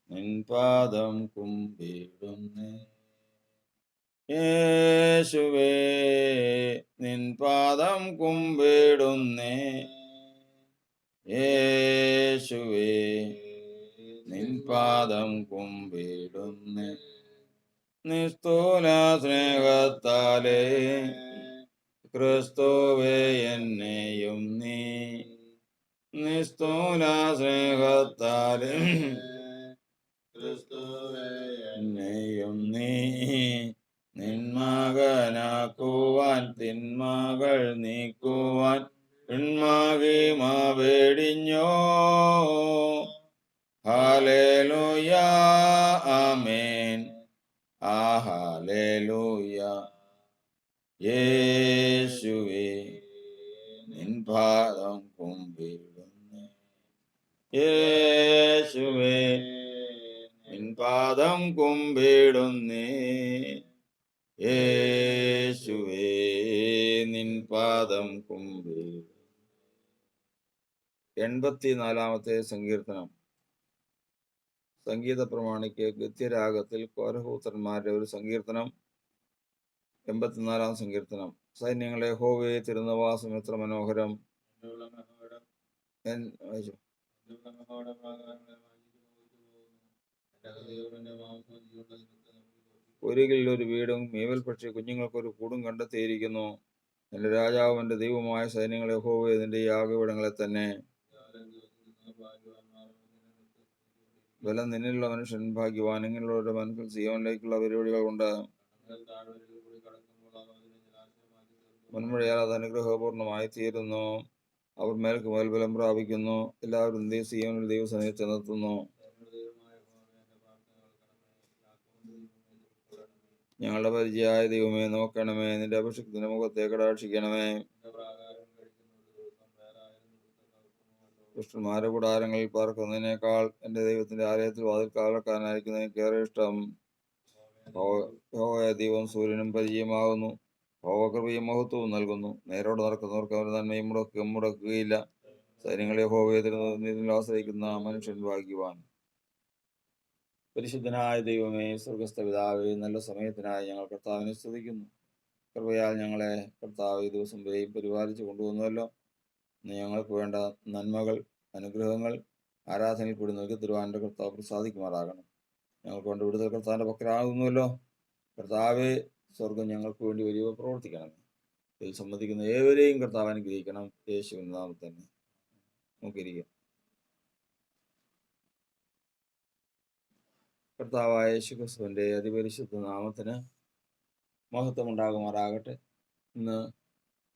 നിൻപാദം കുമ്പിടുന്നേ. യേശുവേ നിൻപാദം കുമ്പിടുന്നേ. യേശുവേ നിൻപാദം കുമ്പിടുന്നേ. നിസ്തൂല സ്നേഹത്താലേ ക്രിസ്തുവേ എന്നെയും നീ. നിസ്തൂല സ്നേഹത്താലേ ക്രിസ്തുവേ എന്നെയും നീ. നിന്മകനാക്കുവാൻ തിന്മകൾ നീക്കുവാൻ പിന്മഹിമ വെടിഞ്ഞോ. ഹല്ലേലൂയ ആമേൻ. ഹല്ലേലൂയ. യേശുവേ നിൻപാദം കുമ്പിടുന്നേ. യേശുവേ നിൻപാദം കുമ്പിടുന്നേ. യേശുവേ നിൻപാദം കുമ്പിടുന്നേ. 84-ാമത്തെ സങ്കീർത്തനം. സംഗീത പ്രമാണിക്ക് ഗദ്യരാഗത്തിൽ കോരഹൂത്രന്മാരുടെ ഒരു സങ്കീർത്തനം. 84-ാം സങ്കീർത്തനം. സൈന്യങ്ങളെ യഹോവയെ തിരുനിവാസം എത്ര മനോഹരം. ഒരികിൽ ഒരു വീടും മീവൽ പക്ഷി കുഞ്ഞുങ്ങൾക്കൊരു കൂടും കണ്ടെത്തിയിരിക്കുന്നു. എന്റെ രാജാവ് എന്റെ ദൈവമായ സൈന്യങ്ങളെ യഹോവയെ നിന്റെ യാഗപീഠങ്ങളെ തന്നെ. ബലം നിന്നിലുള്ള മനുഷ്യൻ ഭാഗ്യവാൻ. ഇങ്ങനെയുള്ളവരുടെ മനസ്സിൽ സിയോനിലേക്കുള്ള പരിപാടികൾ കൊണ്ട് മുൻമഴയാൽ അത് അനുഗ്രഹപൂർണമായി തീരുന്നു. അവർ മേൽക്ക് മേൽ ബലം പ്രാപിക്കുന്നു. എല്ലാവരും സിയോനിൽ ദൈവസന്നിധിയിൽ ചെന്നെത്തുന്നു. ഞങ്ങളുടെ പരിചയമായ ദൈവമേ നോക്കണമേ. നിന്റെ അഭിഷേകത്തിന്റെ മുഖത്തെ കടാക്ഷിക്കണമേ. ദുഷ്ടന്മാരുടെ കൂടാരങ്ങളിൽ പാർക്കുന്നതിനേക്കാൾ എന്റെ ദൈവത്തിന്റെ ആലയത്തിൽ വാതിൽ കാവൽക്കാരനായിരിക്കുന്ന എനിക്കേറെ ഇഷ്ടം. യഹോവയായ ദൈവം സൂര്യനും പരിചയമാകുന്നു. യഹോവ കൃപയും മഹത്വവും നൽകുന്നു. നേരോടെ നടക്കുന്നവർക്ക് അവരുടെ നന്മയും മുടക്കുകയില്ല. സൈന്യങ്ങളെ യഹോവയെ തിരുനിവാസത്തിൽ ആശ്രയിക്കുന്ന മനുഷ്യൻ ഭാഗ്യവാൻ. പരിശുദ്ധനായ ദൈവമേ, സ്വർഗസ്ഥ പിതാവേ, നല്ല സമയത്തിനായി ഞങ്ങൾ കർത്താവിനെ സ്തുതിക്കുന്നു. കൃപയാൽ ഞങ്ങളെ കർത്താവ് ഈ ദിവസം വരെയും പരിപാലിച്ചു കൊണ്ടുവന്നുവല്ലോ. ഞങ്ങൾക്ക് വേണ്ട നന്മകൾ, അനുഗ്രഹങ്ങൾ ആരാധനയിൽ കൂടി നോക്കി തരുവാൻ്റെ കർത്താവ് പ്രസാദിക്കുമാറാകണം. ഞങ്ങൾക്ക് വേണ്ട വിടുതൽ കർത്താവിൻ്റെ പക്കലാകുന്നുവല്ലോ. കർത്താവെ, സ്വർഗം ഞങ്ങൾക്ക് വേണ്ടി വലിയ പ്രവർത്തിക്കണമേ. ഇതിൽ സംബന്ധിക്കുന്ന ഏവരെയും കർത്താവ് അനുഗ്രഹിക്കണം. യേശുവിൻ നാമത്തിൽ തന്നെ നമുക്കിരിക്കാം. കർത്താവായ യേശുക്രിസ്തുവിൻ്റെ അതിപരിശുദ്ധ നാമത്തിന് മഹത്വം ഉണ്ടാകുമാറാകട്ടെ. ഇന്ന്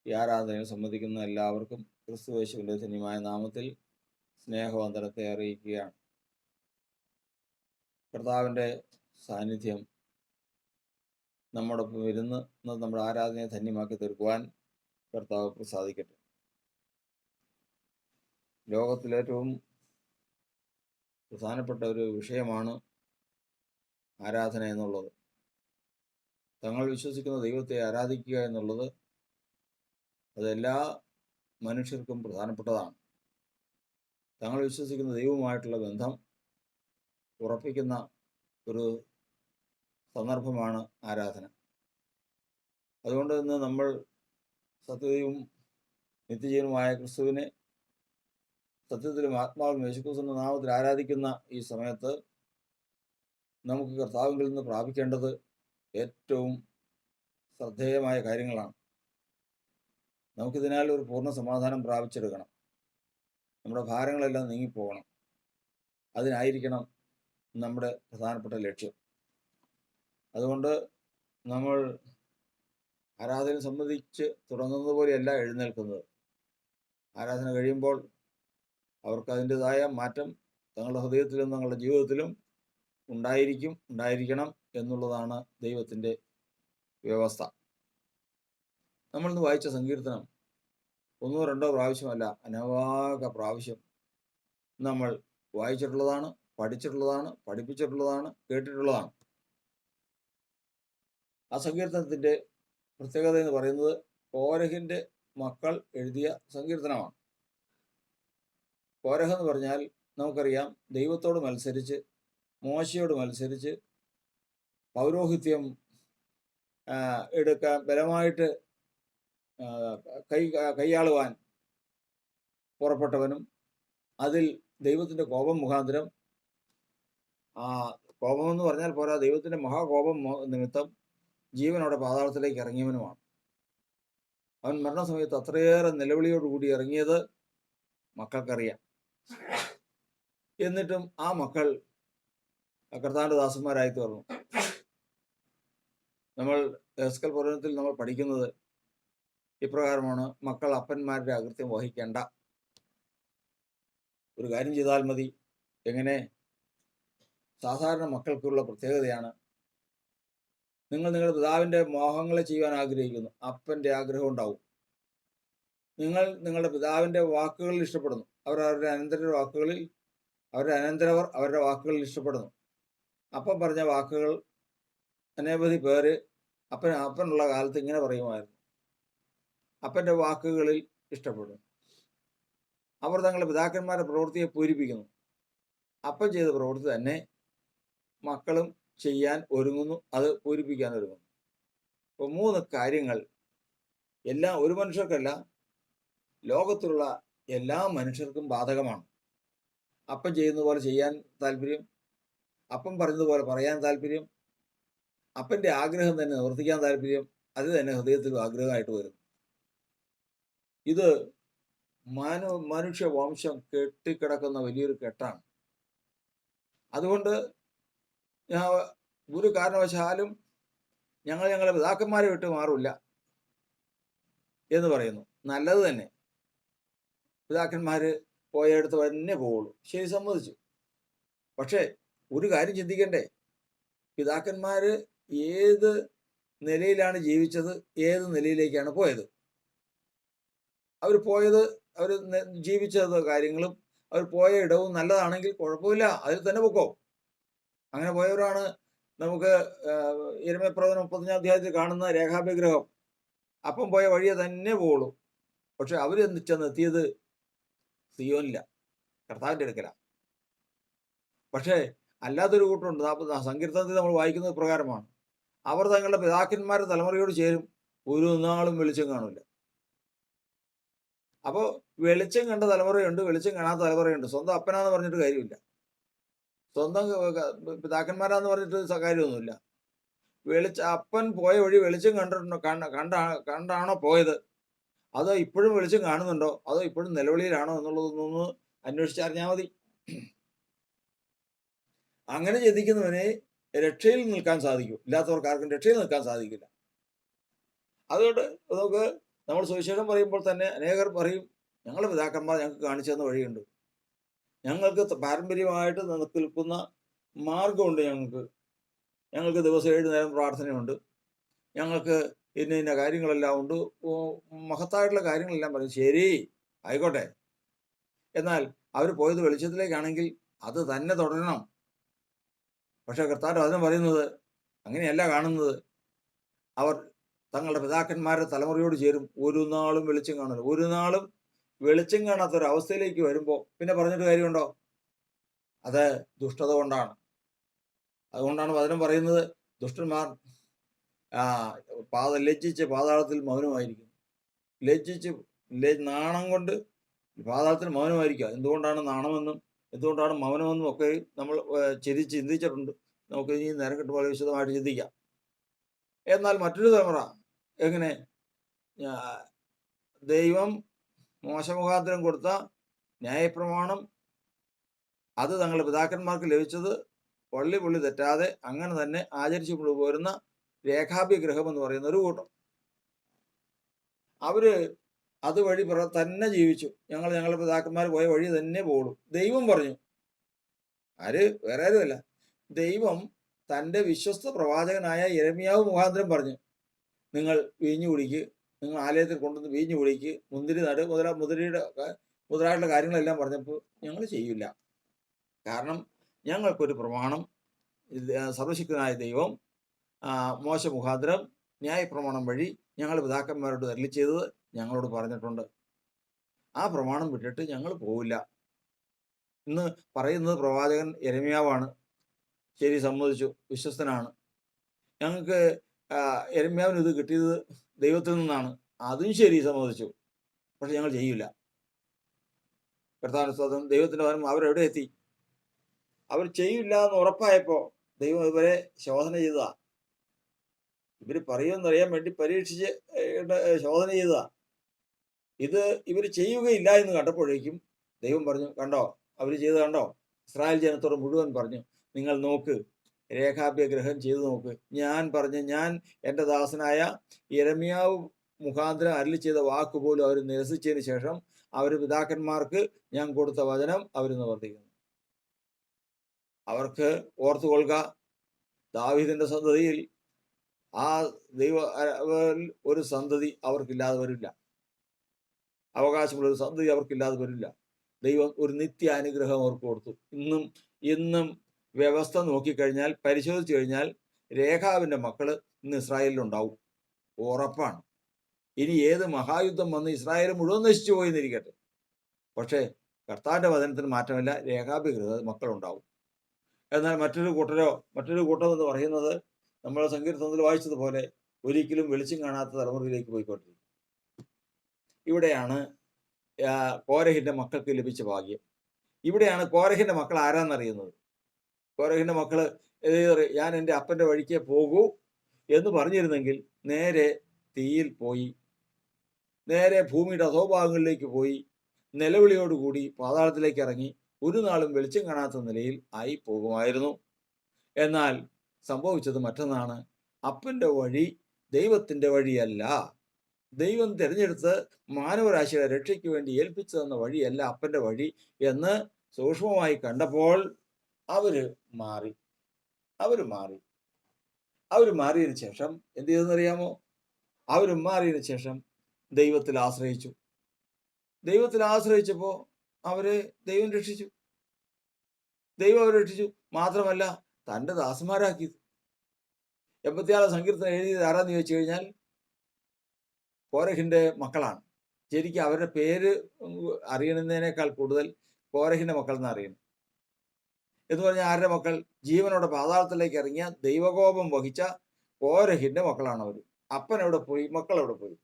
ഈ ആരാധനയിൽ സംബന്ധിക്കുന്ന എല്ലാവർക്കും ക്രിസ്തു യേശുവിൻ്റെ ധന്യമായ നാമത്തിൽ സ്നേഹവന്ദനത്തെ അറിയിക്കുകയാണ്. കർത്താവിൻ്റെ സാന്നിധ്യം നമ്മോടൊപ്പം ഇരുന്ന് നമ്മുടെ ആരാധനയെ ധന്യമാക്കി തീർക്കുവാൻ കർത്താവ് പ്രസാദിക്കട്ടെ. ലോകത്തിലേറ്റവും പ്രധാനപ്പെട്ട ഒരു വിഷയമാണ് ആരാധന എന്നുള്ളത്. തങ്ങൾ വിശ്വസിക്കുന്ന ദൈവത്തെ ആരാധിക്കുക എന്നുള്ളത് അതെല്ലാ മനുഷ്യർക്കും പ്രധാനപ്പെട്ടതാണ്. തങ്ങൾ വിശ്വസിക്കുന്ന ദൈവവുമായിട്ടുള്ള ബന്ധം ഉറപ്പിക്കുന്ന ഒരു സന്ദർഭമാണ് ആരാധന. അതുകൊണ്ട് ഇന്ന് നമ്മൾ സത്യവും നിത്യജീവനുമായ ക്രിസ്തുവിനെ സത്യത്തിലും ആത്മാവിലും യേശുക്രിസ്തുവിന്റെ നാമത്തിൽ ആരാധിക്കുന്ന ഈ സമയത്ത് നമുക്ക് കർത്താവിൽ നിന്ന് പ്രാപിക്കേണ്ടത് ഏറ്റവും ശ്രദ്ധേയമായ കാര്യങ്ങളാണ്. നമുക്കിതിനാൽ ഒരു പൂർണ്ണ സമാധാനം പ്രാപിച്ചെടുക്കണം. നമ്മുടെ ഭാരങ്ങളെല്ലാം നീങ്ങിപ്പോകണം. അതിനായിരിക്കണം നമ്മുടെ പ്രധാനപ്പെട്ട ലക്ഷ്യം. അതുകൊണ്ട് നമ്മൾ ആരാധന സംബന്ധിച്ച് തുടങ്ങുന്നത് പോലെയല്ല എഴുന്നേൽക്കുന്നത്. ആരാധന കഴിയുമ്പോൾ അവർക്ക് അതിൻ്റെതായ മാറ്റം തങ്ങളുടെ ഹൃദയത്തിലും തങ്ങളുടെ ജീവിതത്തിലും ഉണ്ടായിരിക്കണം എന്നുള്ളതാണ് ദൈവത്തിൻ്റെ വ്യവസ്ഥ. നമ്മളിന്ന് വായിച്ച സങ്കീർത്തനം 1-2 പ്രാവശ്യമല്ല, അനേക പ്രാവശ്യം നമ്മൾ വായിച്ചിട്ടുള്ളതാണ്, പഠിച്ചിട്ടുള്ളതാണ്, പഠിപ്പിച്ചിട്ടുള്ളതാണ്, കേട്ടിട്ടുള്ളതാണ്. ആ സങ്കീർത്തനത്തിൻ്റെ പ്രത്യേകത എന്ന് പറയുന്നത് കോരഹിൻ്റെ മക്കൾ എഴുതിയ സങ്കീർത്തനമാണ്. കോരഹ് എന്ന് പറഞ്ഞാൽ നമുക്കറിയാം, ദൈവത്തോട് മത്സരിച്ച് മോശയോട് മത്സരിച്ച് പൗരോഹിത്യം എടുക്കാൻ ബലമായിട്ട് കൈയാളുവാൻ പുറപ്പെട്ടവനും അതിൽ ദൈവത്തിൻ്റെ കോപം മുഖാന്തരം, ആ കോപമെന്ന് പറഞ്ഞാൽ പോരാ, ദൈവത്തിൻ്റെ മഹാകോപം നിമിത്തം ജീവനോടെ പാതാളത്തിലേക്ക് ഇറങ്ങിയവനുമാണ്. അവൻ മരണസമയത്ത് അത്രയേറെ നിലവിളിയോടുകൂടി ഇറങ്ങിയത് മക്കൾക്കറിയാം. എന്നിട്ടും ആ മക്കൾ കർത്താവിൻ്റെ ദാസന്മാരായി തീർന്നു. നമ്മൾ എസ്കൽ പുരാണത്തിൽ നമ്മൾ പഠിക്കുന്നത് ഇപ്രകാരമാണ്: മക്കൾ അപ്പന്മാരുടെ അകൃത്യം വഹിക്കേണ്ട, ഒരു കാര്യം ചെയ്താൽ മതി. എങ്ങനെ? സാധാരണ മക്കൾക്കുള്ള പ്രത്യേകതയാണ്, നിങ്ങൾ നിങ്ങളുടെ പിതാവിൻ്റെ മോഹങ്ങളെ ചെയ്യുവാൻ ആഗ്രഹിക്കുന്നു, അപ്പൻ്റെ ആഗ്രഹം ഉണ്ടാവും. നിങ്ങൾ നിങ്ങളുടെ പിതാവിൻ്റെ വാക്കുകളിൽ ഇഷ്ടപ്പെടുന്നു, അവരുടെ അനന്തരവർ അവരുടെ വാക്കുകളിൽ ഇഷ്ടപ്പെടുന്നു. അപ്പം പറഞ്ഞ വാക്കുകൾ അനവധി പേര് അപ്പനുള്ള കാലത്ത് ഇങ്ങനെ പറയുമായിരുന്നു: അപ്പൻ്റെ വാക്കുകളിൽ ഇഷ്ടപ്പെടുന്നു. അവർ തങ്ങളുടെ പിതാക്കന്മാരുടെ പ്രവൃത്തിയെ പൂരിപ്പിക്കുന്നു. അപ്പം ചെയ്ത പ്രവൃത്തി തന്നെ മക്കളും ചെയ്യാൻ ഒരുങ്ങുന്നു, അത് പൂരിപ്പിക്കാൻ ഒരുങ്ങുന്നു. അപ്പോൾ 3 കാര്യങ്ങൾ എല്ലാം ഒരു മനുഷ്യർക്കല്ല, ലോകത്തിലുള്ള എല്ലാ മനുഷ്യർക്കും ബാധകമാണ്. അപ്പം ചെയ്യുന്ന പോലെ ചെയ്യാൻ താല്പര്യം, അപ്പം പറഞ്ഞതുപോലെ പറയാൻ താല്പര്യം, അപ്പൻ്റെ ആഗ്രഹം തന്നെ നിവർത്തിക്കാൻ താല്പര്യം, അത് തന്നെ ഹൃദയത്തിൽ ആഗ്രഹമായിട്ട് വരും. ഇത് മനുഷ്യവംശം കെട്ടിക്കിടക്കുന്ന വലിയൊരു കെട്ടാണ്. അതുകൊണ്ട് ഒരു കാരണവശാലും ഞങ്ങളുടെ പിതാക്കന്മാരെ വിട്ട് മാറില്ല എന്ന് പറയുന്നു. നല്ലത് തന്നെ, പിതാക്കന്മാർ പോയടുത്ത് തന്നെ പോവുള്ളൂ. ശരി, സമ്മതിച്ചു. പക്ഷേ ഒരു കാര്യം ചിന്തിക്കണ്ടേ? പിതാക്കന്മാർ ഏത് നിലയിലാണ് ജീവിച്ചത്, ഏത് നിലയിലേക്കാണ് പോയത്? അവർ ജീവിച്ചത് കാര്യങ്ങളും അവർ പോയ ഇടവും നല്ലതാണെങ്കിൽ കുഴപ്പമില്ല, അതിൽ തന്നെ പൊക്കോ. അങ്ങനെ പോയവരാണ് നമുക്ക് യിരെമ്യാപ്രവചനം 35 അധ്യായത്തിൽ കാണുന്ന രേഖാഭിഗ്രഹം. അപ്പം പോയ വഴിയെ തന്നെ പോവുള്ളൂ. പക്ഷെ അവർ ചെന്നെത്തിയത് സിയോനില്ല, കർത്താവിൻ്റെ അടുക്കലാണ്. പക്ഷേ അല്ലാത്തൊരു കൂട്ടമുണ്ട്. സങ്കീർത്തനത്തിൽ നമ്മൾ വായിക്കുന്നത് പ്രകാരമാണ്: അവർ തങ്ങളുടെ പിതാക്കന്മാരുടെ തലമുറയോട് ചേരും, ഒരു നാളും വെളിച്ചം കാണില്ല. അപ്പോൾ വെളിച്ചം കണ്ട തലമുറയുണ്ട്, വെളിച്ചം കാണാത്ത തലമുറയുണ്ട്. സ്വന്തം അപ്പനാന്ന് പറഞ്ഞിട്ട് കാര്യമില്ല, സ്വന്തം പിതാക്കന്മാരാന്ന് പറഞ്ഞിട്ട് കാര്യമൊന്നുമില്ല. അപ്പൻ പോയ വഴി വെളിച്ചം കണ്ടാണോ പോയത്, അതോ ഇപ്പോഴും വെളിച്ചം കാണുന്നുണ്ടോ, അതോ ഇപ്പോഴും നിലവിളിയിലാണോ എന്നുള്ളതൊന്ന് അന്വേഷിച്ചറിഞ്ഞാൽ മതി. അങ്ങനെ ചിന്തിക്കുന്നവനെ രക്ഷയിൽ നിൽക്കാൻ സാധിക്കും, ഇല്ലാത്തവർക്ക് ആർക്കും രക്ഷയിൽ നിൽക്കാൻ സാധിക്കില്ല. അതുകൊണ്ട് നമ്മൾ സുവിശേഷം പറയുമ്പോൾ തന്നെ അനേകർ പറയും, ഞങ്ങളുടെ പിതാക്കന്മാർ ഞങ്ങൾക്ക് കാണിച്ചു തന്ന വഴിയുണ്ട്, ഞങ്ങൾക്ക് പാരമ്പര്യമായിട്ട് നിൽക്കുന്ന മാർഗമുണ്ട്, ഞങ്ങൾക്ക് ദിവസം 7 നേരം പ്രാർത്ഥനയുണ്ട്, ഞങ്ങൾക്ക് ഇന്ന കാര്യങ്ങളെല്ലാം ഉണ്ട്, മഹത്തായിട്ടുള്ള കാര്യങ്ങളെല്ലാം പറയും. ശരി, ആയിക്കോട്ടെ. എന്നാൽ അവർ പോയത് വെളിച്ചത്തിലേക്കാണെങ്കിൽ അത് തന്നെ തുടരണം. പക്ഷെ കർത്താവ് അതിന് പറയുന്നത് അങ്ങനെയല്ല കാണുന്നത്. അവർ തങ്ങളുടെ പിതാക്കന്മാരുടെ തലമുറയോട് ചേരും, ഒരു നാളും വെളിച്ചം കാണില്ല. ഒരു നാളും വെളിച്ചം കാണാത്തൊരവസ്ഥയിലേക്ക് വരുമ്പോൾ പിന്നെ പറഞ്ഞിട്ട് കാര്യമുണ്ടോ? അത് ദുഷ്ടത കൊണ്ടാണ്. അതുകൊണ്ടാണ് വചനം പറയുന്നത്, ദുഷ്ടന്മാർ ലജ്ജിച്ച് പാതാളത്തിൽ മൗനമായിരിക്കും. നാണം കൊണ്ട് പാതാളത്തിൽ മൗനമായിരിക്കുക. എന്തുകൊണ്ടാണ് നാണമെന്നും എന്തുകൊണ്ടാണ് മൗനമെന്നും ഒക്കെ നമ്മൾ ചിന്തിച്ചിട്ടുണ്ട്. നമുക്ക് ഇനി നേരം കിട്ടുമ്പോൾ വിശദമായിട്ട് ചിന്തിക്കാം. എന്നാൽ മറ്റൊരു തലമുറ എങ്ങനെ? ദൈവം മോശമുഖാന്തരം കൊടുത്ത ന്യായപ്രമാണം, അത് തങ്ങളുടെ പിതാക്കന്മാർക്ക് ലഭിച്ചത് പള്ളി തെറ്റാതെ അങ്ങനെ തന്നെ ആചരിച്ചു കൊണ്ടുപോരുന്ന രേഖാഭിഗ്രഹം എന്ന് പറയുന്ന ഒരു കൂട്ടം. അവര് അതുവഴി തന്നെ ജീവിച്ചു. ഞങ്ങളുടെ പിതാക്കന്മാർ പോയ വഴി തന്നെ പോകുള്ളൂ. ദൈവം പറഞ്ഞു, വേറെ ആരുമല്ല, ദൈവം തൻ്റെ വിശ്വസ്ത പ്രവാചകനായ യിരെമ്യാവ് മുഖാന്തരം പറഞ്ഞു, നിങ്ങൾ വീഞ്ഞു കുടിക്ക്, നിങ്ങൾ ആലയത്തിൽ കൊണ്ടുവന്ന് വീഞ്ഞു കുടിക്ക്, മുന്തിരി നട് മുതലായിട്ടുള്ള കാര്യങ്ങളെല്ലാം പറഞ്ഞപ്പോൾ ഞങ്ങൾ ചെയ്യില്ല. കാരണം ഞങ്ങൾക്കൊരു പ്രമാണം സർവശക്തനായ ദൈവം മോശ മുഖാന്തരം ന്യായപ്രമാണം വഴി ഞങ്ങൾ പിതാക്കന്മാരോട് അരുളി ചെയ്തത് ഞങ്ങളോട് പറഞ്ഞിട്ടുണ്ട്. ആ പ്രമാണം വിട്ടിട്ട് ഞങ്ങൾ പോവില്ല എന്ന് പറയുന്നത് പ്രവാചകൻ യിരെമ്യാവാണ്. ശരി, സമ്മതിച്ചു, വിശ്വസ്തനാണ്. ഞങ്ങൾക്ക് യിരെമ്യാവിന് ഇത് കിട്ടിയത് ദൈവത്തിൽ നിന്നാണ്. അതും ശരി, സമ്മതിച്ചു. പക്ഷെ ഞങ്ങൾ ചെയ്യില്ല. കർത്താവിന്റെ സ്തോത്രം. ദൈവത്തിന്റെ വചനം അവരെവിടെ എത്തി? അവർ ചെയ്യില്ല എന്ന് ഉറപ്പായപ്പോ ദൈവം ഇവരെ ശോധന ചെയ്തതാ. ഇവര് പറയുമെന്നറിയാൻ വേണ്ടി പരീക്ഷിച്ച് ശോധന ചെയ്തതാ. ഇത് ഇവർ ചെയ്യുകയില്ല എന്ന് കണ്ടപ്പോഴേക്കും ദൈവം പറഞ്ഞു, കണ്ടോ അവർ ചെയ്ത് കണ്ടോ? ഇസ്രായേൽ ജനത്തോട് മുഴുവൻ പറഞ്ഞു, നിങ്ങൾ നോക്ക്, രേഖാബ്യ ഗ്രഹം ചെയ്തു നോക്ക്. ഞാൻ എൻ്റെ ദാസനായ യിരെമ്യാവ് മുഖാന്തരം അരുളി ചെയ്ത വാക്ക് പോലും അവർ നിരസിച്ചതിന് ശേഷം അവർ പിതാക്കന്മാർക്ക് ഞാൻ കൊടുത്ത വചനം അവർ നിവർത്തിക്കുന്നു. അവർക്ക് ഓർത്തുകൊള്ളുക, ദാവീദിന്റെ സന്തതിയിൽ ആ ദൈവ ഒരു സന്തതി അവർക്കില്ലാതെ വരില്ല. അവകാശമുള്ള ഒരു സന്തതി അവർക്കില്ലാതെ വരില്ല. ദൈവം ഒരു നിത്യ അനുഗ്രഹം അവർക്ക് കൊടുത്തു. ഇന്നും വ്യവസ്ഥ നോക്കിക്കഴിഞ്ഞാൽ, പരിശോധിച്ചു കഴിഞ്ഞാൽ രേഖാവിന്റെ മക്കള് ഇന്ന് ഇസ്രായേലിലുണ്ടാവും, ഉറപ്പാണ്. ഇനി ഏത് മഹായുദ്ധം വന്ന് ഇസ്രായേൽ മുഴുവൻ നശിച്ചു പോയെന്നിരിക്കട്ടെ, പക്ഷേ കർത്താവിന്റെ വചനത്തിന് മാറ്റമില്ല, രേഖാബി മക്കളുണ്ടാവും. എന്നാൽ മറ്റൊരു കൂട്ടം എന്ന് പറയുന്നത് നമ്മൾ സങ്കീർത്തനത്തിൽ വായിച്ചതുപോലെ ഒരിക്കലും വെളിച്ചം കാണാത്ത തലമുറയിലേക്ക് പോയിക്കൊണ്ടിരിക്കും. ഇവിടെയാണ് കോരഹിന്റെ മക്കൾക്ക് ലഭിച്ച ഭാഗ്യം. ഇവിടെയാണ് കോരഹിന്റെ മക്കൾ ആരാന്നറിയുന്നത്. കോരഹിന്റെ മക്കള് ഞാൻ എൻ്റെ അപ്പന്റെ വഴിക്ക് പോകൂ എന്ന് പറഞ്ഞിരുന്നെങ്കിൽ നേരെ തീയിൽ പോയി, നേരെ ഭൂമിയുടെ അധോഭാഗങ്ങളിലേക്ക് പോയി, നിലവിളിയോടുകൂടി പാതാളത്തിലേക്ക് ഇറങ്ങി ഒരു നാളും വെളിച്ചം കാണാത്ത നിലയിൽ ആയി പോകുമായിരുന്നു. എന്നാൽ സംഭവിച്ചത് മറ്റൊന്നാണ്. അപ്പന്റെ വഴി ദൈവത്തിന്റെ വഴിയല്ല. ദൈവം തിരഞ്ഞെടുത്ത് മാനവരാശിയുടെ രക്ഷയ്ക്ക് വേണ്ടി ഏൽപ്പിച്ചു തന്ന വഴിയല്ല അപ്പന്റെ വഴി എന്ന് സൂക്ഷ്മമായി കണ്ടപ്പോൾ അവര് മാറിയതിനു ശേഷം എന്ത് ചെയ്തെന്നറിയാമോ? മാറിയതിനു ശേഷം ദൈവത്തിൽ ആശ്രയിച്ചപ്പോ ദൈവം രക്ഷിച്ചു. അവരെ രക്ഷിച്ചു. മാത്രമല്ല തൻ്റെ ദാസന്മാരാക്കിയത്. 86 സങ്കീർത്തനം എഴുതിയത് ആരാന്ന് ചോദിച്ചു കഴിഞ്ഞാൽ കോരഹിന്റെ മക്കളാണ്. ശരിക്കും അവരുടെ പേര് അറിയണമെന്നതിനേക്കാൾ കൂടുതൽ കോരഹിന്റെ മക്കൾ എന്ന് അറിയണം. എന്ന് പറഞ്ഞാൽ ആരുടെ മക്കൾ? ജീവനോടെ പാതാളത്തിലേക്ക് ഇറങ്ങിയ ദൈവകോപം വഹിച്ച കോരഹിന്റെ മക്കളാണ് അവർ. അപ്പൻ എവിടെ പോയി? മക്കൾ എവിടെ പോയി?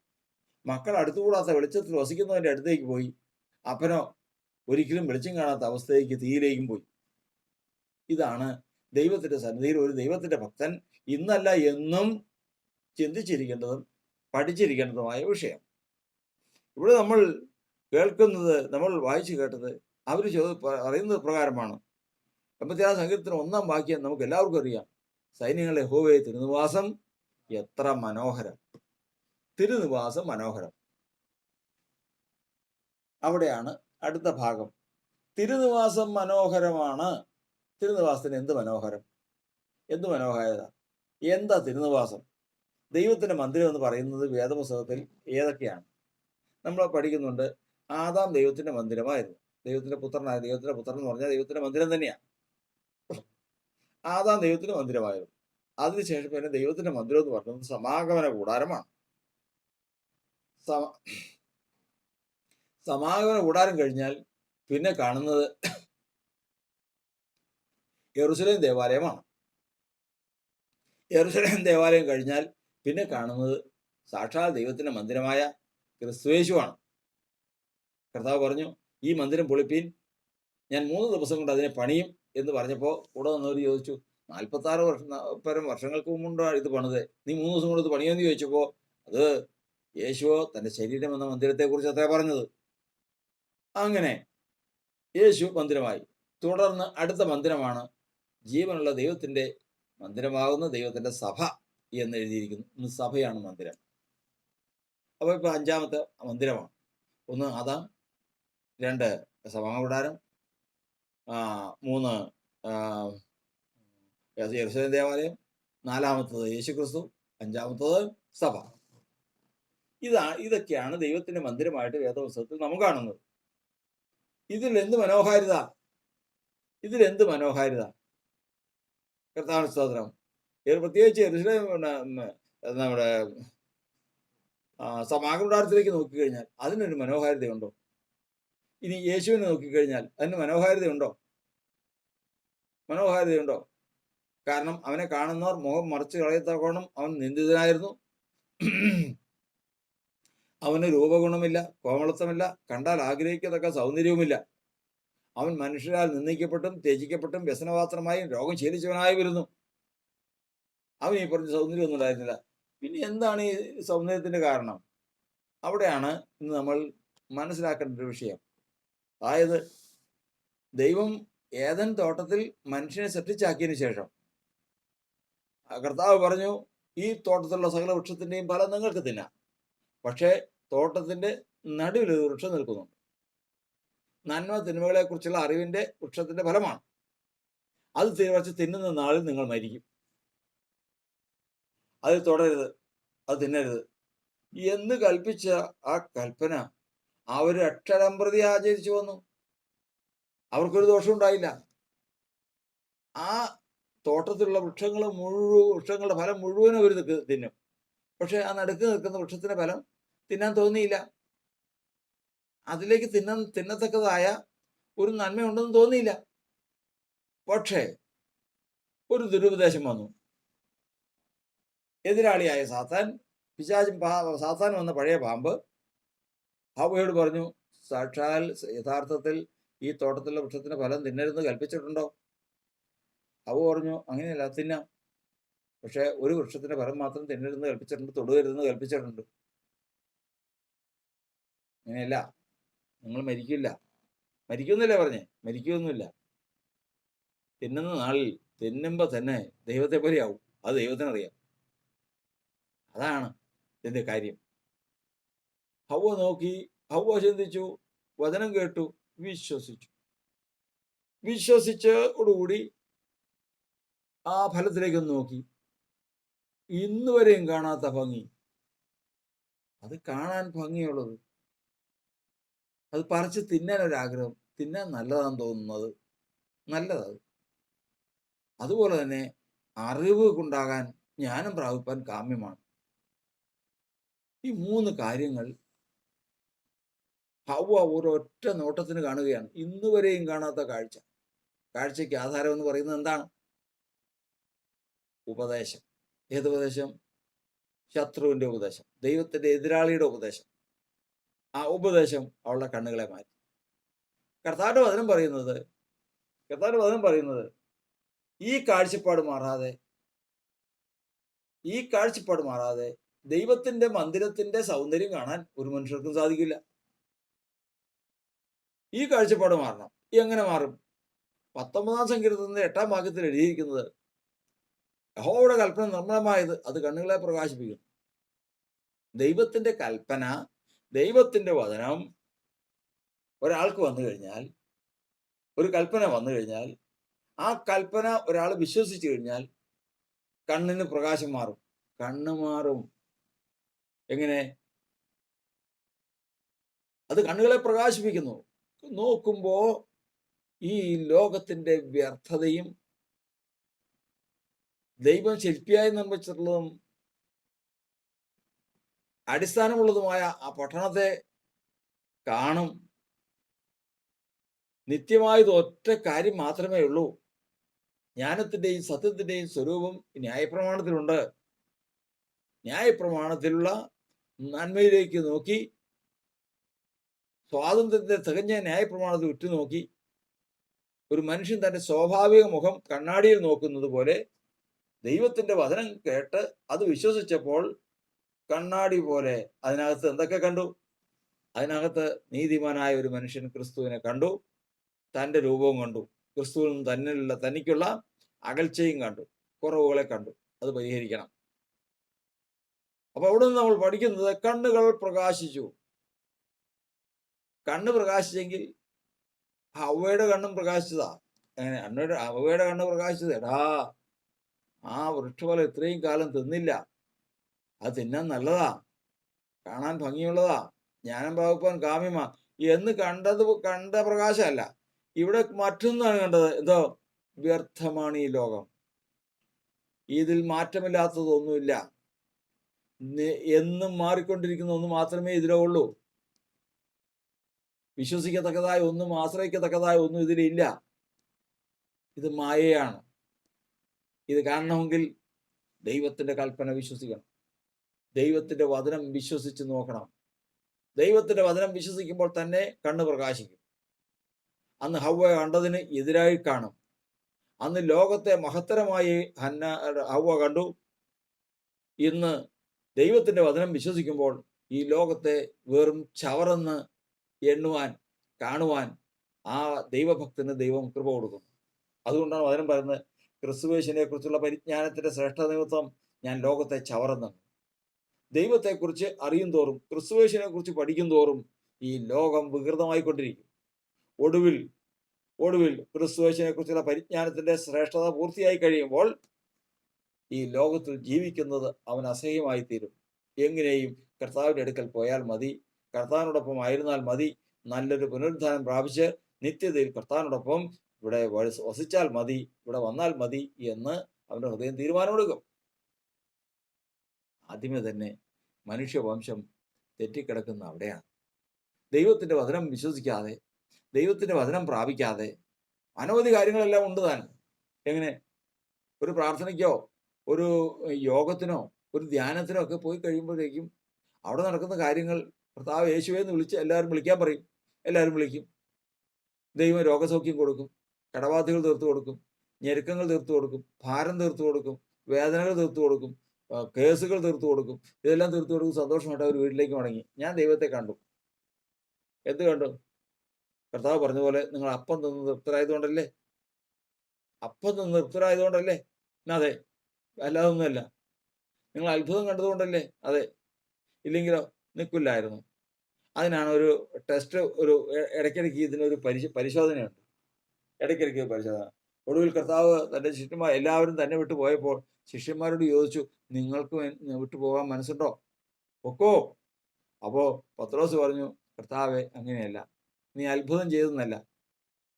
മക്കൾ അടുത്തുകൂടാത്ത വെളിച്ചത്തിൽ വസിക്കുന്നവന്റെ അടുത്തേക്ക് പോയി. അപ്പനോ ഒരിക്കലും വെളിച്ചം കാണാത്ത അവസ്ഥയിലേക്ക് തീയിലേക്കും പോയി. ഇതാണ് ദൈവത്തിന്റെ സന്നിധിയിൽ ഒരു ദൈവത്തിന്റെ ഭക്തൻ ഇന്നല്ല എന്നും ചിന്തിച്ചിരിക്കേണ്ടതും പഠിച്ചിരിക്കേണ്ടതുമായ വിഷയം. ഇവിടെ നമ്മൾ കേൾക്കുന്നത്, നമ്മൾ വായിച്ചു കേട്ടത് അവർ പറയുന്നത് പ്രകാരമാണ്. 86 സങ്കീർത്തനം 1-ാം വാക്യം നമുക്ക് എല്ലാവർക്കും അറിയാം. സൈന്യങ്ങളെ യഹോവയെ തിരുനിവാസം എത്ര മനോഹരം! തിരുനിവാസം മനോഹരം. അവിടെയാണ് അടുത്ത ഭാഗം. തിരുനിവാസം മനോഹരമാണ്. തിരുനിവാസത്തിന് എന്ത് മനോഹരം, എന്ത് മനോഹാരിത! എന്താ തിരുനിവാസം? ദൈവത്തിന്റെ മന്ദിരം എന്ന് പറയുന്നത് വേദപുസ്തകത്തിൽ ഏതൊക്കെയാണ്? നമ്മൾ പഠിക്കുന്നുണ്ട്. ആദാം ദൈവത്തിന്റെ മന്ദിരമായിരുന്നു. ദൈവത്തിന്റെ പുത്രൻ എന്ന് പറഞ്ഞാൽ ദൈവത്തിന്റെ മന്ദിരം തന്നെയാണ്. ആദാം ദൈവത്തിന്റെ മന്ദിരമായിരുന്നു. അതിനുശേഷം പിന്നെ ദൈവത്തിന്റെ മന്ദിരം എന്ന് പറയുന്നത് സമാഗമന കൂടാരമാണ്. സമാഗമന കൂടാരം കഴിഞ്ഞാൽ പിന്നെ കാണുന്നത് യെരൂശലേം ദേവാലയമാണ്. യെരൂശലേം ദേവാലയം കഴിഞ്ഞാൽ പിന്നെ കാണുന്നത് സാക്ഷാൽ ദൈവത്തിന്റെ മന്ദിരമായ ക്രിസ്തുയേശുവാണ്. കർത്താവ് പറഞ്ഞു, ഈ മന്ദിരം പൊളിപ്പീൻ, ഞാൻ 3 ദിവസം കൊണ്ട് അതിനെ പണിയും എന്ന് പറഞ്ഞപ്പോൾ കൂടെ വന്നവർ ചോദിച്ചു, 46 വർഷങ്ങൾക്ക് മുമ്പുണ്ടോ ഇത് പണിത്, നീ 3 ദിവസം കൊണ്ട് ഇത് പണിയെന്ന് ചോദിച്ചപ്പോൾ അത് യേശുവോ തൻ്റെ ശരീരം എന്ന മന്ദിരത്തെക്കുറിച്ച് അത്രേ പറഞ്ഞത്. അങ്ങനെ യേശു മന്ദിരമായി. തുടർന്ന് അടുത്ത മന്ദിരമാണ് ജീവനുള്ള ദൈവത്തിന്റെ മന്ദിരമാകുന്ന ദൈവത്തിന്റെ സഭ എന്ന് എഴുതിയിരിക്കുന്നു. ഇന്ന് സഭയാണ് മന്ദിരം. അപ്പോൾ ഇപ്പൊ 5-ാമത്തെ മന്ദിരമാണ്. 1 ആദാം, 2 സമാഗമനകൂടാരം, 3 യെരൂശലേം ദേവാലയം, 4-ാമത്തത് യേശുക്രിസ്തു, 5-ാമത്തത് സഭ. ഇതൊക്കെയാണ് ദൈവത്തിന്റെ മന്ദിരമായിട്ട് വേദപുസ്തകത്തിൽ നമുക്ക് കാണുന്നത്. ഇതിലെന്ത് മനോഹാരിത! കർത്താവിന്റെ സ്തോത്രം. പ്രത്യേകിച്ച് യെരൂശലേം നമ്മുടെ സമാഗമനകൂടാരത്തിലേക്ക് നോക്കിക്കഴിഞ്ഞാൽ അതിനൊരു മനോഹാരിതയുണ്ടോ? ഇനി യേശുവിനെ നോക്കിക്കഴിഞ്ഞാൽ അതിന് മനോഹാരിതയുണ്ടോ? കാരണം അവനെ കാണുന്നവർ മുഖം മറച്ചു കളയത്തക്കോണം അവൻ നിന്ദിതനായിരുന്നു. അവന് രൂപഗുണമില്ല, കോമളത്വമില്ല, കണ്ടാൽ ആഗ്രഹിക്കത്തക്ക സൗന്ദര്യവുമില്ല. അവൻ മനുഷ്യരാൽ നിന്ദിക്കപ്പെട്ടും ത്യജിക്കപ്പെട്ടും വ്യസനപാത്രമായും രോഗം ശീലിച്ചവനായി വരുന്നു. അവൻ ഈ പറഞ്ഞ സൗന്ദര്യമൊന്നും ഉണ്ടായിരുന്നില്ല. പിന്നെ എന്താണ് ഈ സൗന്ദര്യത്തിന്റെ കാരണം? അവിടെയാണ് ഇന്ന് നമ്മൾ മനസ്സിലാക്കേണ്ട ഒരു വിഷയം. അതായത് ദൈവം ഏദൻ തോട്ടത്തിൽ മനുഷ്യനെ സൃഷ്ടിച്ചാക്കിയതിനു ശേഷം കർത്താവ് പറഞ്ഞു, ഈ തോട്ടത്തിലുള്ള സകല വൃക്ഷത്തിന്റെയും ഫലം നിങ്ങൾക്ക് തിന്നാം. പക്ഷേ തോട്ടത്തിന്റെ നടുവിൽ ഒരു വൃക്ഷം നിൽക്കുന്നുണ്ട്. നന്മ തിന്മകളെ കുറിച്ചുള്ള അറിവിന്റെ വൃക്ഷത്തിന്റെ ഫലമാണ്. അത് വച്ച് തിന്നുന്ന നാളിൽ നിങ്ങൾ മരിക്കും. അത് തുടരുത്, അത് തിന്നരുത് എന്ന് കൽപ്പിച്ച ആ കൽപ്പന അവർ അക്ഷരം പ്രതി ആചരിച്ചു വന്നു. അവർക്കൊരു ദോഷം ഉണ്ടായില്ല. ആ തോട്ടത്തിലുള്ള വൃക്ഷങ്ങളുടെ ഫലം മുഴുവനും അവർ തിന്നും. പക്ഷെ ആ നടുക്ക് നിൽക്കുന്ന വൃക്ഷത്തിന്റെ ഫലം തിന്നാൻ തോന്നിയില്ല. അതിലേക്ക് തിന്നത്തക്കതായ ഒരു നന്മയുണ്ടെന്ന് തോന്നിയില്ല. പക്ഷേ ഒരു ദുരുപദേശം വന്നു. എതിരാളിയായ സാത്താൻ വന്ന പഴയ പാമ്പ് ഹവ്വയോട് പറഞ്ഞു, സാക്ഷാൽ യഥാർത്ഥത്തിൽ ഈ തോട്ടത്തിലെ വൃക്ഷത്തിന്റെ ഫലം തിന്നരുതെന്ന് കൽപ്പിച്ചിട്ടുണ്ടോ? ഹവ്വ പറഞ്ഞു, അങ്ങനെയല്ല, തിന്നാം. പക്ഷെ ഒരു വൃക്ഷത്തിന്റെ ഫലം മാത്രം തിന്നരുതെന്ന് കൽപ്പിച്ചിട്ടുണ്ട്, തൊടുകരുതെന്ന് കൽപ്പിച്ചിട്ടുണ്ട്. അങ്ങനെയല്ല, നിങ്ങൾ മരിക്കില്ല. മരിക്കുന്നില്ലേ പറഞ്ഞേ? മരിക്കുകയൊന്നുമില്ല. തിന്നുന്ന നാളിൽ തിന്നുമ്പോ തന്നെ ദൈവത്തെ പോലെയാവും. അത് ദൈവത്തിനറിയാം. അതാണ് ഇതിന്റെ കാര്യം. ഹവ്വ നോക്കി, ഹവ്വ ചിന്തിച്ചു, വചനം കേട്ടു, വിശ്വസിച്ചോടുകൂടി ആ ഫലത്തിലേക്കൊന്ന് നോക്കി. ഇന്ന് വരെയും കാണാത്ത ഭംഗി. അത് കാണാൻ ഭംഗിയുള്ളത്, അത് പറിച്ച് തിന്നാൻ ഒരാഗ്രഹം, തിന്നാൻ നല്ലതാണെന്ന് തോന്നുന്നത്, നല്ലത്. അതുപോലെ തന്നെ അറിവ് കൊണ്ടാകാൻ ജ്ഞാനം പ്രാപിപ്പാൻ കാമ്യമാണ്. ഈ മൂന്ന് കാര്യങ്ങൾ ഹവ്വ ഒരൊറ്റ നോട്ടത്തിന് കാണുകയാണ്. ഇന്ന് വരെയും കാണാത്ത കാഴ്ചയ്ക്ക് ആധാരം എന്ന് പറയുന്നത് എന്താണ്? ഉപദേശം. ഏതുപദേശം? ശത്രുവിന്റെ ഉപദേശം, ദൈവത്തിന്റെ എതിരാളിയുടെ ഉപദേശം. ആ ഉപദേശം അവളുടെ കണ്ണുകളെ മാറ്റി. കർത്താവിന്റെ വചനം പറയുന്നത് ഈ കാഴ്ചപ്പാട് മാറാതെ ദൈവത്തിന്റെ മന്ദിരത്തിന്റെ സൗന്ദര്യം കാണാൻ ഒരു മനുഷ്യർക്കും സാധിക്കില്ല. ഈ കാഴ്ചപ്പാട് മാറണം. എങ്ങനെ മാറും? 19-ാം സങ്കീർത്തനത്തിന്റെ 8-ാം വാക്യത്തിൽ എഴുതിയിരിക്കുന്നത്, യഹോവയുടെ കൽപ്പന നിർമ്മലമായത്, അത് കണ്ണുകളെ പ്രകാശിപ്പിക്കും. ദൈവത്തിന്റെ കൽപ്പന, ദൈവത്തിന്റെ വചനം ഒരാൾക്ക് വന്നു കഴിഞ്ഞാൽ, ഒരു കൽപ്പന വന്നു കഴിഞ്ഞാൽ, ആ കൽപ്പന ഒരാൾ വിശ്വസിച്ചു കഴിഞ്ഞാൽ കണ്ണിന് പ്രകാശം മാറും, കണ്ണ് മാറും. എങ്ങനെ? അത് കണ്ണുകളെ പ്രകാശിപ്പിക്കുന്നു. നോക്കുമ്പോ ഈ ലോകത്തിന്റെ വ്യർത്ഥതയും ദൈവം ശില്പിയായി നിർമ്മിച്ചിട്ടുള്ളതും അടിസ്ഥാനമുള്ളതുമായ ആ പട്ടണത്തെ കാണും. നിത്യമായത് ഒറ്റ കാര്യം മാത്രമേ ഉള്ളൂ. ജ്ഞാനത്തിന്റെയും സത്യത്തിന്റെയും സ്വരൂപം ന്യായപ്രമാണത്തിലുണ്ട്. ന്യായപ്രമാണത്തിലുള്ള നന്മയിലേക്ക് നോക്കി, സ്വാതന്ത്ര്യത്തെ തികഞ്ഞ ന്യായപ്രമാണത്തിൽ ഉറ്റുനോക്കി, ഒരു മനുഷ്യൻ തന്റെ സ്വാഭാവിക മുഖം കണ്ണാടിയിൽ നോക്കുന്നത് പോലെ ദൈവത്തിന്റെ വചനം കേട്ട് അത് വിശ്വസിച്ചപ്പോൾ കണ്ണാടി പോലെ അതിനകത്ത് എന്തൊക്കെ കണ്ടു? അതിനകത്ത് നീതിമാനായ ഒരു മനുഷ്യൻ ക്രിസ്തുവിനെ കണ്ടു, തൻ്റെ രൂപവും കണ്ടു, ക്രിസ്തുവിൽ നിന്ന് തനിക്കുള്ള അകൽച്ചയും കണ്ടു, കുറവുകളെ കണ്ടു. അത് പരിഹരിക്കണം. അപ്പൊ അവിടെ നിന്ന് നമ്മൾ പഠിക്കുന്നത്, കണ്ണുകൾ പ്രകാശിച്ചു. കണ്ണ് പ്രകാശിച്ചെങ്കിൽ ഹവ്വയുടെ കണ്ണും പ്രകാശിച്ചതാ. എങ്ങനെ ഹവ്വയുടെ കണ്ണ് പ്രകാശിച്ചത്? എടാ, ആ വൃക്ഷഫലം ഇത്രയും കാലം തിന്നില്ല, അത് തിന്നാൻ നല്ലതാ, കാണാൻ ഭംഗിയുള്ളതാ, ജ്ഞാനം പ്രാപിപ്പാൻ കാമ്യമാ എന്ന് കണ്ട പ്രകാശമല്ല. ഇവിടെ മറ്റൊന്നാണ് കണ്ടത്. എന്തോ? വ്യർത്ഥമാണ് ഈ ലോകം, ഇതിൽ മാറ്റമില്ലാത്തതൊന്നുമില്ല, എന്നും മാറിക്കൊണ്ടിരിക്കുന്ന ഒന്ന് മാത്രമേ ഇതിലേ ഉള്ളൂ. വിശ്വസിക്കത്തക്കതായ ഒന്നും ആശ്രയിക്കത്തക്കതായ ഒന്നും ഇതിലില്ല. ഇത് മായയാണ്. ഇത് കാണണമെങ്കിൽ ദൈവത്തിന്റെ കൽപ്പന വിശ്വസിക്കണം. ദൈവത്തിന്റെ വചനം വിശ്വസിച്ച് നോക്കണം. ദൈവത്തിന്റെ വചനം വിശ്വസിക്കുമ്പോൾ തന്നെ കണ്ണ് പ്രകാശിക്കും. അന്ന് ഹവ്വ കണ്ടതിന് എതിരായി കാണും. അന്ന് ലോകത്തെ മഹത്തരമായി ഹവ്വ കണ്ടു. ഇന്ന് ദൈവത്തിന്റെ വചനം വിശ്വസിക്കുമ്പോൾ ഈ ലോകത്തെ വെറും ചവറെന്ന് എണ്ണുവാൻ, കാണുവാൻ ആ ദൈവഭക്തന് ദൈവം കൃപ കൊടുക്കും. അതുകൊണ്ടാണ് വചനം പറയുന്നത്, ക്രിസ്തുവേശുവിനെ കുറിച്ചുള്ള പരിജ്ഞാനത്തിന്റെ ശ്രേഷ്ഠ നിമിത്തം ഞാൻ ലോകത്തെ ചവറെന്നാണ്. ദൈവത്തെക്കുറിച്ച് അറിയും തോറും, ക്രിസ്തുവേശുവിനെ കുറിച്ച് പഠിക്കും തോറും ഈ ലോകം വികൃതമായിക്കൊണ്ടിരിക്കും. ഒടുവിൽ ക്രിസ്തുവേശുവിനെ കുറിച്ചുള്ള പരിജ്ഞാനത്തിന്റെ ശ്രേഷ്ഠത പൂർത്തിയായി കഴിയുമ്പോൾ ഈ ലോകത്തിൽ ജീവിക്കുന്നത് അവൻ അസഹ്യമായി തീരും. എങ്ങനെയും കർത്താവിന്റെ അടുക്കൽ പോയാൽ മതി, കർത്താവിനോടൊപ്പം ആയിരുന്നാൽ മതി, നല്ലൊരു പുനരുദ്ധാനം പ്രാപിച്ച് നിത്യതയിൽ കർത്താവിനോടൊപ്പം ഇവിടെ വസിച്ചാൽ മതി, ഇവിടെ വന്നാൽ മതി എന്ന് അവന്റെ ഹൃദയം തീരുമാനമെടുക്കും. ആദ്യമേ തന്നെ മനുഷ്യവംശം തെറ്റിക്കിടക്കുന്ന അവിടെയാണ്. ദൈവത്തിന്റെ വചനം വിശ്വസിക്കാതെ, ദൈവത്തിന്റെ വചനം പ്രാപിക്കാതെ അനവധി കാര്യങ്ങളെല്ലാം ഉണ്ട് താൻ. എങ്ങനെ? ഒരു പ്രാർത്ഥനയ്ക്കോ ഒരു യോഗത്തിനോ ഒരു ധ്യാനത്തിനോ ഒക്കെ പോയി കഴിയുമ്പോഴേക്കും അവിടെ നടക്കുന്ന കാര്യങ്ങൾ കർത്താവ് യേശുവേ എന്ന് വിളിച്ച് എല്ലാവരും വിളിക്കാൻ പറയും. എല്ലാവരും വിളിക്കും. ദൈവം രോഗസൗഖ്യം കൊടുക്കും, കടബാധ്യതകൾ തീർത്തു കൊടുക്കും, ഞെരുക്കങ്ങൾ തീർത്തു കൊടുക്കും, ഭാരം തീർത്തു കൊടുക്കും, വേദനകൾ തീർത്തു കൊടുക്കും, കേസുകൾ തീർത്തു കൊടുക്കും. ഇതെല്ലാം തീർത്തു കൊടുക്കും. സന്തോഷമായിട്ട് അവർ വീട്ടിലേക്ക് മടങ്ങി. ഞാൻ ദൈവത്തെ കണ്ടു. എന്ത് കണ്ടു? കർത്താവ് പറഞ്ഞ പോലെ നിങ്ങൾ അപ്പം തിന്ന് തൃപ്തരായതുകൊണ്ടല്ലേ? അപ്പം തിന്ന് തൃപ്തരായതുകൊണ്ടല്ലേ? അതെ. അല്ലാതെ ഒന്നുമല്ല. നിങ്ങൾ അത്ഭുതം കണ്ടതുകൊണ്ടല്ലേ? അതെ. ഇല്ലെങ്കിലോ? നിൽക്കില്ലായിരുന്നു. അതിനാണ് ഒരു ടെസ്റ്റ്, ഒരു ഇടയ്ക്കിടയ്ക്ക് ഇതിനൊരു പരിശോധനയുണ്ട്. ഇടയ്ക്കിടയ്ക്ക് പരിശോധന. ഒടുവിൽ കർത്താവ് തൻ്റെ ശിഷ്യന്മാർ എല്ലാവരും തന്നെ വിട്ടു പോയപ്പോൾ ശിഷ്യന്മാരോട് ചോദിച്ചു, നിങ്ങൾക്ക് വിട്ടു പോകാൻ മനസ്സുണ്ടോ? ഒക്കോ? അപ്പോൾ പത്രോസ് പറഞ്ഞു, കർത്താവേ, അങ്ങനെയല്ല. നീ അത്ഭുതം ചെയ്തെന്നല്ല,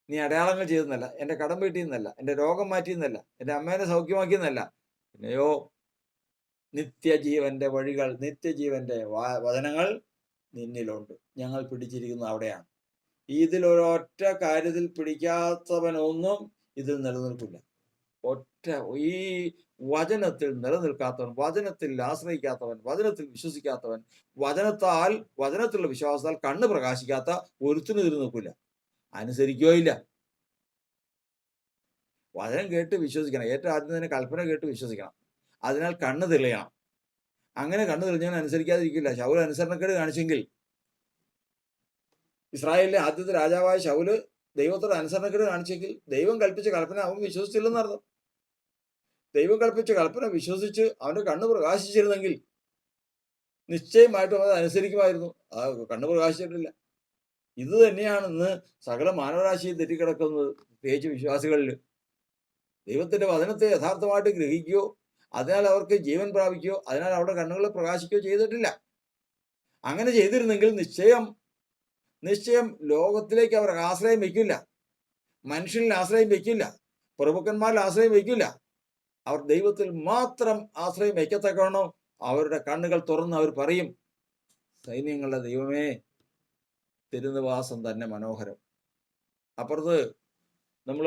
നീ അടയാളങ്ങൾ ചെയ്തെന്നല്ല, എൻ്റെ കടം വീട്ടിയെന്നല്ല, എൻ്റെ രോഗം മാറ്റിയെന്നല്ല, എൻ്റെ അമ്മേനെ സൗഖ്യമാക്കിയെന്നല്ല, പിന്നെയോ നിത്യജീവന്റെ വഴികൾ, നിത്യജീവന്റെ വചനങ്ങൾ നിന്നിലുണ്ട്. ഞങ്ങൾ പിടിച്ചിരിക്കുന്നത് അവിടെയാണ്. ഇതിലൊരൊറ്റ കാര്യത്തിൽ പിടിക്കാത്തവനൊന്നും ഇതിൽ നിലനിൽക്കില്ല. ഈ വചനത്തിൽ നിലനിൽക്കാത്തവൻ, വചനത്തിൽ ആശ്രയിക്കാത്തവൻ, വചനത്തിൽ വിശ്വസിക്കാത്തവൻ, വചനത്തിലുള്ള വിശ്വാസത്താൽ കണ്ണ് പ്രകാശിക്കാത്ത ഒരുത്തിനും ഇതിൽ നിൽക്കില്ല. അനുസരിക്കുകയോ ഇല്ല. വചനം കേട്ട് വിശ്വസിക്കണം. ഏറ്റവും ആദ്യം തന്നെ കൽപ്പന കേട്ട് വിശ്വസിക്കണം. അതിനാൽ കണ്ണ് തെളിയണം. അങ്ങനെ കണ്ണ് തെളിഞ്ഞവൻ അനുസരിക്കാതിരിക്കില്ല. ശൗൽ അനുസരണക്കേട് കാണിച്ചെങ്കിൽ, ഇസ്രായേലിലെ ആദ്യത്തെ രാജാവായ ശൗല് ദൈവത്തോട് അനുസരണക്കേട് കാണിച്ചെങ്കിൽ, ദൈവം കൽപ്പിച്ച കൽപ്പന അവൻ വിശ്വസിച്ചില്ലെന്നർത്ഥം. ദൈവം കൽപ്പിച്ച കൽപ്പന വിശ്വസിച്ച് അവന്റെ കണ്ണ് പ്രകാശിച്ചിരുന്നെങ്കിൽ നിശ്ചയമായിട്ടും അത് അനുസരിക്കുമായിരുന്നു. ആ കണ്ണ് പ്രകാശിച്ചിട്ടില്ല. ഇത് തന്നെയാണ് ഇന്ന് സകല മാനവരാശിയും തെറ്റിക്കിടക്കുന്നത്. പ്രത്യേകിച്ച് വിശ്വാസികളിൽ ദൈവത്തിന്റെ വചനത്തെ യഥാർത്ഥമായിട്ട് ഗ്രഹിക്കുകയോ അതിനാൽ അവർക്ക് ജീവൻ പ്രാപിക്കുകയോ അതിനാൽ അവരുടെ കണ്ണുകൾ പ്രകാശിക്കുകയോ ചെയ്തിട്ടില്ല. അങ്ങനെ ചെയ്തിരുന്നെങ്കിൽ നിശ്ചയം ലോകത്തിലേക്ക് അവർ ആശ്രയം വയ്ക്കില്ല, മനുഷ്യനിൽ ആശ്രയം വയ്ക്കില്ല, പ്രഭുക്കന്മാരിൽ ആശ്രയം വയ്ക്കില്ല. അവർ ദൈവത്തിൽ മാത്രം ആശ്രയം വയ്ക്കത്തക്കവണ്ണം അവരുടെ കണ്ണുകൾ തുറന്ന് അവർ പറയും, സൈന്യങ്ങളുടെ ദൈവമേ, തിരുനിവാസം തന്നെ മനോഹരം. അപ്പുറത്ത് നമ്മൾ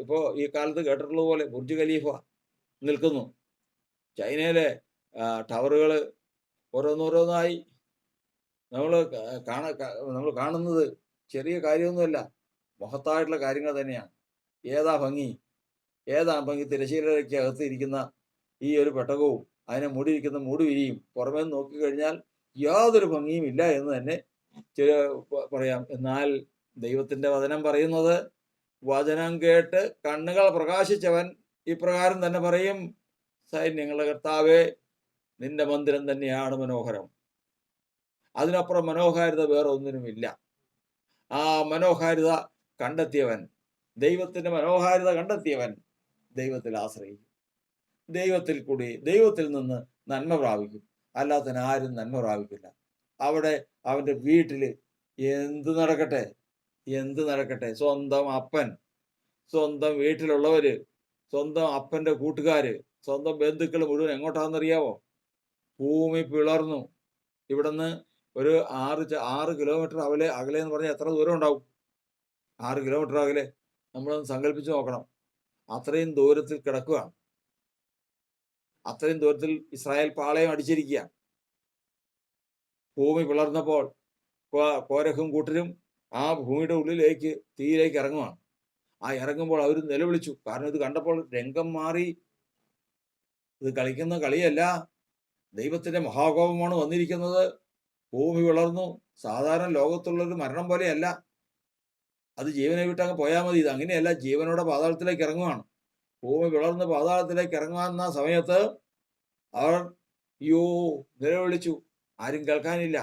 ഇപ്പോൾ ഈ കാലത്ത് കേട്ടിട്ടുള്ളത് പോലെ ബുർജ് ഖലീഫ നിൽക്കുന്നു. ചൈനയിലെ ടവറുകൾ ഓരോന്നോരോന്നായി നമ്മൾ കാണുന്നത് ചെറിയ കാര്യമൊന്നുമല്ല, മഹത്തായിട്ടുള്ള കാര്യങ്ങൾ തന്നെയാണ്. ഏതാ ഭംഗി തിരശ്ശീലയ്ക്ക് അകത്ത് ഇരിക്കുന്ന ഈ ഒരു പെട്ടകവും അതിനെ മൂടിയിരിക്കുന്ന മൂടുവിരിയും പുറമേ നോക്കിക്കഴിഞ്ഞാൽ യാതൊരു ഭംഗിയും ഇല്ല എന്ന് തന്നെ പറയാം. എന്നാൽ ദൈവത്തിന്റെ വചനം പറയുന്നത്, വചനം കേട്ട് കണ്ണുകൾ പ്രകാശിച്ചവൻ ഇപ്രകാരം തന്നെ പറയും, സൈന്യങ്ങളുടെ കർത്താവേ, നിന്റെ മന്ദിരം തന്നെയാണ് മനോഹരം. അതിനപ്പുറം മനോഹാരിത വേറെ ഒന്നിനുമില്ല. ആ മനോഹാരിത കണ്ടെത്തിയവൻ, ദൈവത്തിന്റെ മനോഹാരിത കണ്ടെത്തിയവൻ ദൈവത്തിൽ ആശ്രയിക്കും. ദൈവത്തിൽ നിന്ന് നന്മ പ്രാപിക്കും. അല്ലാത്തതിന് ആരും നന്മ പ്രാപിക്കില്ല. അവിടെ അവന്റെ വീട്ടില് എന്ത് നടക്കട്ടെ, സ്വന്തം അപ്പൻ, സ്വന്തം വീട്ടിലുള്ളവര്, സ്വന്തം അപ്പന്റെ കൂട്ടുകാര്, സ്വന്തം ബന്ധുക്കൾ മുഴുവൻ എങ്ങോട്ടാണെന്നറിയാവോ? ഭൂമി പിളർന്നു. ഇവിടുന്ന് ഒരു 6 കിലോമീറ്റർ അകലെ എന്ന് പറഞ്ഞാൽ എത്ര ദൂരം ഉണ്ടാവും? 6 കിലോമീറ്റർ അകലെ. നമ്മളൊന്ന് സങ്കല്പിച്ച് നോക്കണം. അത്രയും ദൂരത്തിൽ കിടക്കുകയാണ്. അത്രയും ദൂരത്തിൽ ഇസ്രായേൽ പാളയം അടിച്ചിരിക്കുക. ഭൂമി പിളർന്നപ്പോൾ കോരഹും കൂട്ടരും ആ ഭൂമിയുടെ ഉള്ളിലേക്ക് തീയിലേക്ക് ഇറങ്ങുവാണ്. ആ ഇറങ്ങുമ്പോൾ അവർ നിലവിളിച്ചു. കാരണം ഇത് കണ്ടപ്പോൾ രംഗം മാറി. ഇത് കളിക്കുന്ന കളിയല്ല, ദൈവത്തിന്റെ മഹാകോപമാണ് വന്നിരിക്കുന്നത്. ഭൂമി പിളർന്നു. സാധാരണ ലോകത്തുള്ളൊരു മരണം പോലെയല്ല. അത് ജീവനെ വിട്ടങ്ങ് പോയാൽ മതി. ഇത് അങ്ങനെയല്ല, ജീവനോടെ പാതാളത്തിലേക്ക് ഇറങ്ങുവാണ്. ഭൂമി പിളർന്ന് പാതാളത്തിലേക്ക് ഇറങ്ങുന്ന സമയത്ത് അവർ യോ നിലവിളിച്ചു. ആരും കേൾക്കാനില്ല.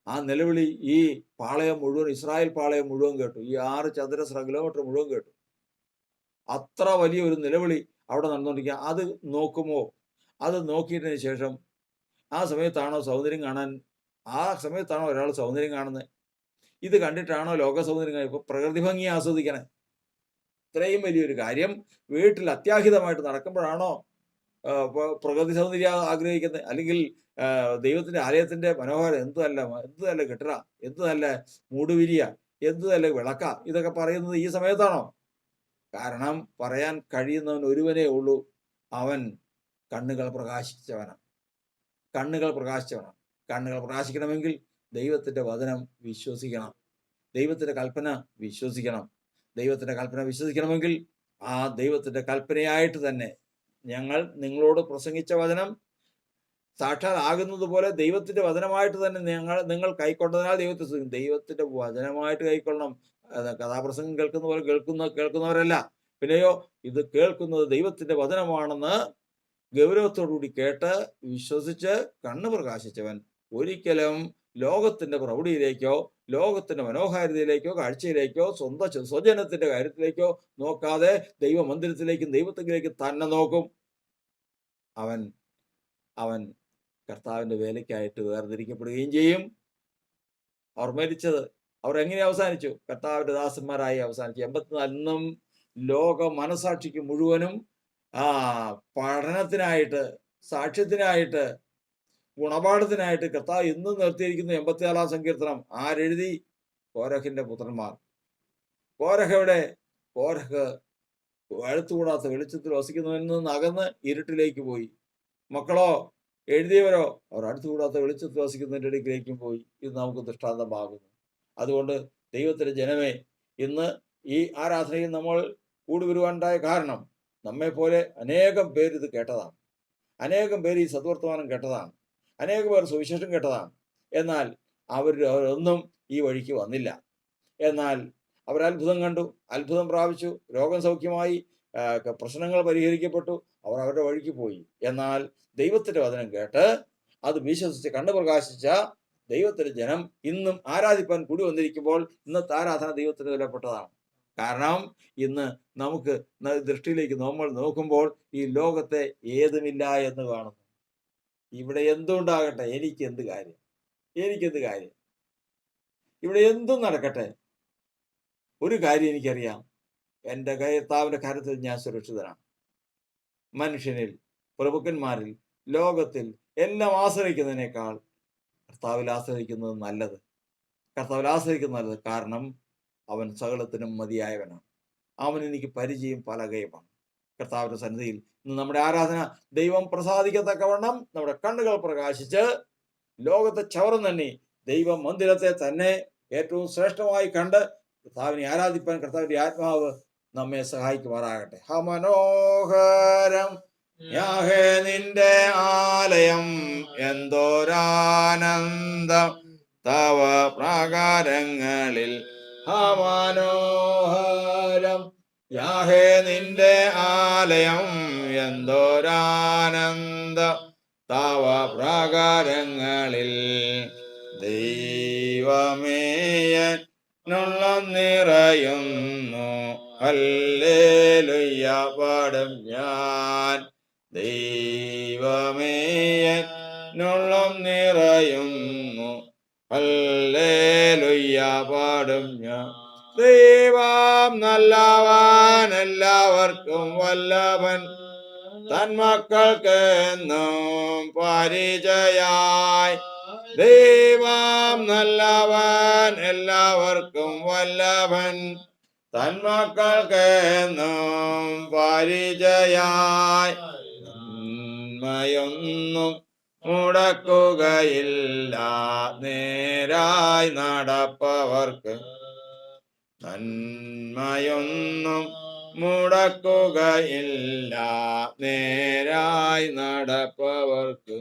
ആ നിലവിളി ഈ പാളയം മുഴുവൻ, ഇസ്രായേൽ പാളയം മുഴുവൻ കേട്ടു. ഈ 6 ചതുരശ്ര കിലോമീറ്റർ മുഴുവൻ കേട്ടു. അത്ര വലിയ ഒരു നിലവിളി അവിടെ നടന്നുകൊണ്ടിരിക്കുക. അത് നോക്കുമോ? അത് നോക്കിയതിന് ശേഷം ആ സമയത്താണോ സൗന്ദര്യം കാണാൻ, ആ സമയത്താണോ ഒരാൾ സൗന്ദര്യം കാണുന്നത്? ഇത് കണ്ടിട്ടാണോ ലോക സൗന്ദര്യം? ഇപ്പൊ പ്രകൃതി ഭംഗി ആസ്വദിക്കണേ. ഇത്രയും വലിയൊരു കാര്യം വീട്ടിൽ അത്യാഹിതമായിട്ട് നടക്കുമ്പോഴാണോ പ്രകൃതി സൗന്ദര്യം ആഗ്രഹിക്കുന്നത്? അല്ലെങ്കിൽ ദൈവത്തിന്റെ ആലയത്തിന്റെ മനോഹരം എന്ത് നല്ല കെട്ടിട, എന്ത് നല്ല മൂടുവിരിയ, എന്ത് നല്ല വിളക്ക, ഇതൊക്കെ പറയുന്നത് ഈ സമയത്താണോ? കാരണം പറയാൻ കഴിയുന്നവൻ ഒരുവനേ ഉള്ളൂ. അവൻ കണ്ണുകൾ പ്രകാശിച്ചവനാണ്. കണ്ണുകൾ പ്രകാശിക്കണമെങ്കിൽ ദൈവത്തിന്റെ വചനം വിശ്വസിക്കണം. ദൈവത്തിന്റെ കൽപ്പന വിശ്വസിക്കണം. ദൈവത്തിന്റെ കൽപ്പന വിശ്വസിക്കണമെങ്കിൽ ആ ദൈവത്തിന്റെ കൽപ്പനയായിട്ട് തന്നെ ഞങ്ങൾ നിങ്ങളോട് പ്രസംഗിച്ച വചനം സാക്ഷാൽ ആകുന്നത് പോലെ ദൈവത്തിന്റെ വചനമായിട്ട് തന്നെ നിങ്ങൾ കൈക്കൊണ്ടതിനാൽ ദൈവത്തിന്റെ വചനമായിട്ട് കൈക്കൊള്ളണം. കഥാപ്രസംഗം കേൾക്കുന്ന പോലെ കേൾക്കുന്നവരല്ല. പിന്നെയോ ഇത് കേൾക്കുന്നത് ദൈവത്തിന്റെ വചനമാണെന്ന് ഗൗരവത്തോടുകൂടി കേട്ട് വിശ്വസിച്ച് കണ്ണ് പ്രകാശിച്ചവൻ ഒരിക്കലും ലോകത്തിന്റെ പ്രൗഢിയിലേക്കോ ലോകത്തിന്റെ മനോഹാരിതയിലേക്കോ കാഴ്ചയിലേക്കോ സ്വജനത്തിന്റെ കാര്യത്തിലേക്കോ നോക്കാതെ ദൈവമന്ദിരത്തിലേക്കും ദൈവത്തിലേക്കും തന്നെ നോക്കും. അവൻ അവൻ കർത്താവിന്റെ വേലയ്ക്കായിട്ട് വേർതിരിക്കപ്പെടുകയും ചെയ്യും. അവർ മരിച്ചത്, അവർ എങ്ങനെ അവസാനിച്ചു? കർത്താവിന്റെ ദാസന്മാരായി അവസാനിച്ചു. 84 ലോക മനസാക്ഷിക്ക് മുഴുവനും പഠനത്തിനായിട്ട്, സാക്ഷ്യത്തിനായിട്ട്, ഗുണപാഠത്തിനായിട്ട് കർത്താവ് ഇന്ന് നിർത്തിയിരിക്കുന്ന 84-ാം സങ്കീർത്തനം ആരെഴുതി? കോരഹിന്റെ പുത്രന്മാർ. കോരഹയുടെ കോരഹ് അടുത്തുകൂടാത്ത വെളിച്ചത്തിൽ വസിക്കുന്നവനിൽ നിന്ന് അകന്ന് ഇരുട്ടിലേക്ക് പോയി. മക്കളോ, എഴുതിയവരോ, അവർ അടുത്തുകൂടാത്ത വെളിച്ചത്തിൽ വസിക്കുന്നതിൻ്റെ ഇടയ്ക്കിലേക്കും പോയി. ഇത് നമുക്ക് ദൃഷ്ടാന്തമാകുന്നു. അതുകൊണ്ട് ദൈവത്തിന്റെ ജനമേ, ഇന്ന് ഈ ആരാധനയിൽ നമ്മൾ കൂടി വരുവാനുണ്ടായ കാരണം നമ്മെപ്പോലെ അനേകം പേര് ഇത് കേട്ടതാണ്. അനേകം പേര് ഈ സദ്വർത്തമാനം കേട്ടതാണ്. അനേകം പേർ സുവിശേഷം കേട്ടതാണ്. എന്നാൽ അവരൊന്നും ഈ വഴിക്ക് വന്നില്ല. എന്നാൽ അവർ അത്ഭുതം കണ്ടു, അത്ഭുതം പ്രാപിച്ചു, രോഗം സൗഖ്യമായി, പ്രശ്നങ്ങൾ പരിഹരിക്കപ്പെട്ടു. അവർ അവരുടെ വഴിക്ക് പോയി. എന്നാൽ ദൈവത്തിന്റെ വചനം കേട്ട് അത് വിശ്വസിച്ച് കണ്ടു പ്രകാശിച്ച ദൈവത്തിന്റെ ജനം ഇന്നും ആരാധിപ്പാൻ കൂടി വന്നിരിക്കുമ്പോൾ ഇന്നത്തെ ആരാധന ദൈവത്തിന് വിലപ്പെട്ടതാണ്. കാരണം ഇന്ന് നമുക്ക് ദൃഷ്ടിയിലേക്ക് നമ്മൾ നോക്കുമ്പോൾ ഈ ലോകത്തെ ഏതുമില്ല എന്ന് കാണുന്നു. ഇവിടെ എന്തുണ്ടാകട്ടെ, എനിക്കെന്ത് കാര്യം? ഇവിടെ എന്തും നടക്കട്ടെ, ഒരു കാര്യം എനിക്കറിയാം, എൻ്റെ കർത്താവിന്റെ കരത്തിൽ ഞാൻ സുരക്ഷിതനാണ്. മനുഷ്യനിൽ, പ്രഭുക്കന്മാരിൽ, ലോകത്തിൽ എല്ലാം ആശ്രയിക്കുന്നതിനേക്കാൾ കർത്താവിൽ ആശ്രയിക്കുന്നത് നല്ലത്. കാരണം അവൻ സകലത്തിനും മതിയായവനാണ്. അവൻ എനിക്ക് പരിചയം പലകയുമാണ്. കർത്താവിന്റെ സന്നിധിയിൽ ഇന്ന് നമ്മുടെ ആരാധന ദൈവം പ്രസാദിക്കത്തക്കവണ്ണം നമ്മുടെ കണ്ണുകൾ പ്രകാശിച്ച് ലോകത്തെ ചവറുന്നണ്ണി ദൈവ മന്ദിരത്തെ തന്നെ ഏറ്റവും ശ്രേഷ്ഠമായി കണ്ട് കർത്താവിനെ ആരാധിപ്പാൻ കർത്താവിന്റെ ആത്മാവ് നമ്മെ സഹായിക്കുമാറാകട്ടെ. ഹമനോഹരം യാഹേ നിന്റെ ആലയം, എന്തോരാനന്ദം തവ പ്രാകാരങ്ങളിൽ. ഹമനോഹരം യാഹേ നിന്റെ ആലയം, എന്തോരാനന്ദം തവ പ്രാകാരങ്ങളിൽ. ദൈവമേയുള്ള നിറയുന്നു ഹല്ലേലൂയ പാടും ഞാൻ. ദൈവമേയുള്ള നിറയുന്നു ഹല്ലേലൂയ പാടും ഞാൻ. ദൈവം നല്ലവൻ, എല്ലാവർക്കും വല്ലഭൻ, തന്മക്കൾക്ക് എന്നും പരിചയായി. ദൈവം നല്ലവൻ, എല്ലാവർക്കും വല്ലഭൻ, തന്മക്കൾക്ക് എന്നും പരിചയായി. നന്മയൊന്നും മുടക്കുകയില്ല. നേരായി നടപ്പവർക്ക് നന്മയൊന്നും മുടക്കുകയില്ല. നേരായി നടപ്പവർക്ക്